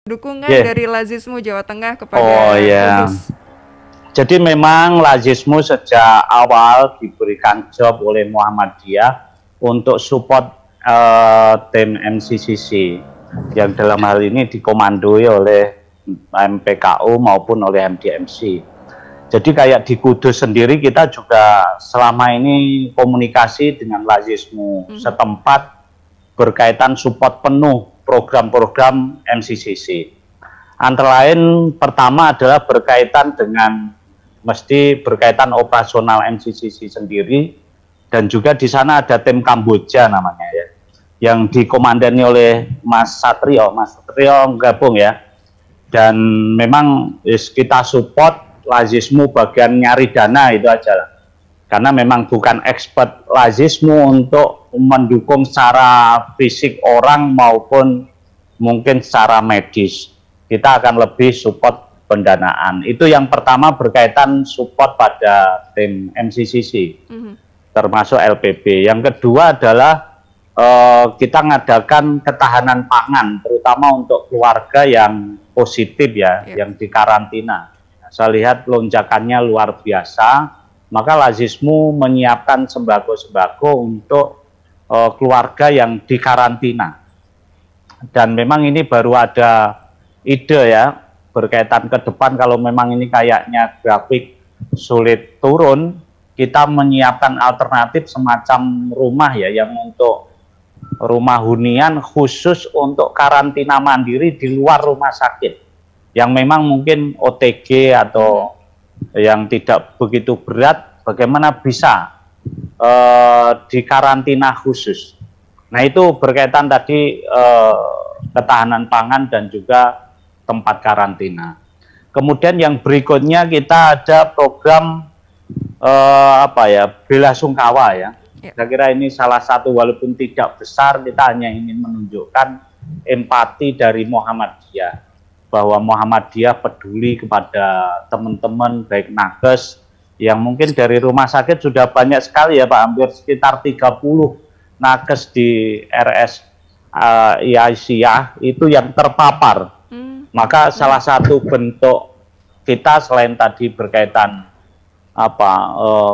dukungan Yeah. dari Lazismu Jawa Tengah kepada Kudus. Jadi memang Lazismu sejak awal diberikan job oleh Muhammadiyah untuk support tim MCCC yang dalam hal ini dikomandoi oleh MPKU maupun oleh MDMC. Jadi kayak di Kudus sendiri kita juga selama ini komunikasi dengan Lazismu setempat berkaitan support penuh program-program MCCC. Antara lain pertama adalah berkaitan dengan berkaitan operasional MCCC sendiri, dan juga di sana ada tim Kamboja namanya ya, yang dikomandani oleh Mas Satrio gabung ya, dan memang kita support Lazismu bagian nyari dana itu aja lah. Karena memang bukan expert Lazismu untuk mendukung secara fisik orang maupun mungkin secara medis. Kita akan lebih support pendanaan. Itu yang pertama berkaitan support pada tim MCCC, termasuk LPB. Yang kedua adalah kita mengadakan ketahanan pangan, terutama untuk keluarga yang positif ya, yang dikarantina. Saya lihat lonjakannya luar biasa, maka Lazismu menyiapkan sembako-sembako untuk keluarga yang dikarantina. Dan memang ini baru ada ide ya, berkaitan ke depan kalau memang ini kayaknya grafik sulit turun, kita menyiapkan alternatif semacam rumah ya, yang untuk rumah hunian khusus untuk karantina mandiri di luar rumah sakit, yang memang mungkin OTG atau yang tidak begitu berat, bagaimana bisa dikarantina khusus. Nah itu berkaitan tadi ketahanan pangan dan juga tempat karantina. Kemudian yang berikutnya kita ada program bela sungkawa ya. Saya kira ini salah satu, walaupun tidak besar, kita hanya ingin menunjukkan empati dari Muhammadiyah, bahwa Muhammadiyah peduli kepada teman-teman baik nakes yang mungkin dari rumah sakit sudah banyak sekali ya Pak, hampir sekitar 30 nakes di RS Aisyah itu yang terpapar. Maka salah satu bentuk kita selain tadi berkaitan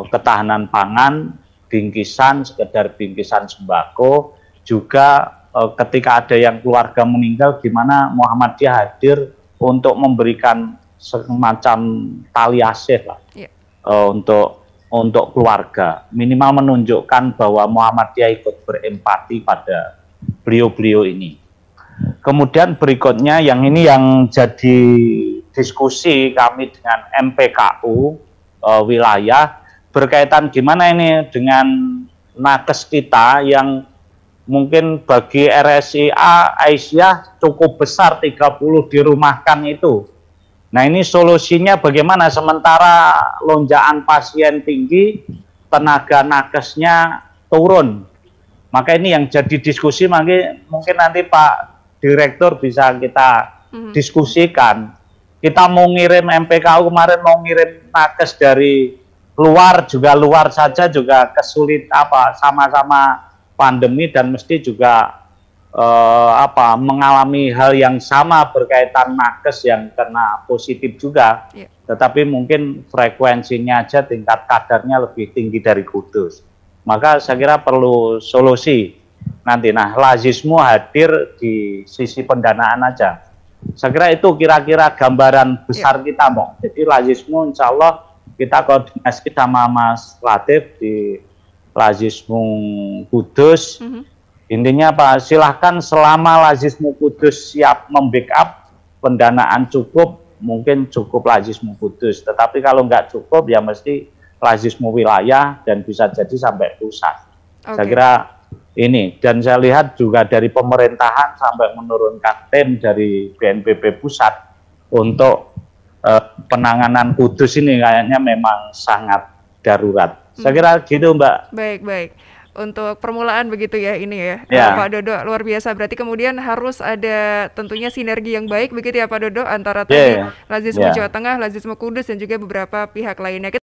ketahanan pangan, bingkisan, sekedar bingkisan sembako, juga ketika ada yang keluarga meninggal, gimana Muhammadiyah hadir untuk memberikan semacam tali asih lah, untuk keluarga, minimal menunjukkan bahwa Muhammadiyah ikut berempati pada beliau-beliau ini. Kemudian berikutnya yang ini yang jadi diskusi kami dengan MPKU wilayah, berkaitan gimana ini dengan nakes kita yang mungkin bagi RSIA Aisyah cukup besar, 30 dirumahkan itu. Nah ini solusinya bagaimana, sementara lonjakan pasien tinggi, tenaga nakesnya turun. Maka ini yang jadi diskusi, mungkin nanti Pak Direktur bisa kita diskusikan. Kita mau ngirim MPKU kemarin, mau ngirim nakes dari luar, juga luar saja juga kesulit sama-sama pandemi, dan mesti juga mengalami hal yang sama berkaitan nakes yang kena positif juga, tetapi mungkin frekuensinya aja, tingkat kadarnya lebih tinggi dari Kudus. Maka saya kira perlu solusi nanti. Nah Lazismu hadir di sisi pendanaan aja. Saya kira itu kira-kira gambaran besar kita Mbak. Jadi Lazismu insya Allah kita koordinasi sama Mas Latif di Lazismu Kudus. Intinya Pak, silahkan selama Lazismu Kudus siap membackup, pendanaan cukup, mungkin cukup Lazismu Kudus. Tetapi kalau nggak cukup ya mesti Lazismu wilayah, dan bisa jadi sampai pusat. Saya kira ini, dan saya lihat juga dari pemerintahan sampai menurunkan tim dari BNPB pusat untuk penanganan Kudus ini kayaknya memang sangat darurat. Saya kira gitu Mbak. Baik. Untuk permulaan begitu ya ini ya, Pak Dodo, luar biasa. Berarti kemudian harus ada tentunya sinergi yang baik begitu ya Pak Dodo, antara tadi Lazismu Jawa Tengah, Lazismu Kudus, dan juga beberapa pihak lainnya.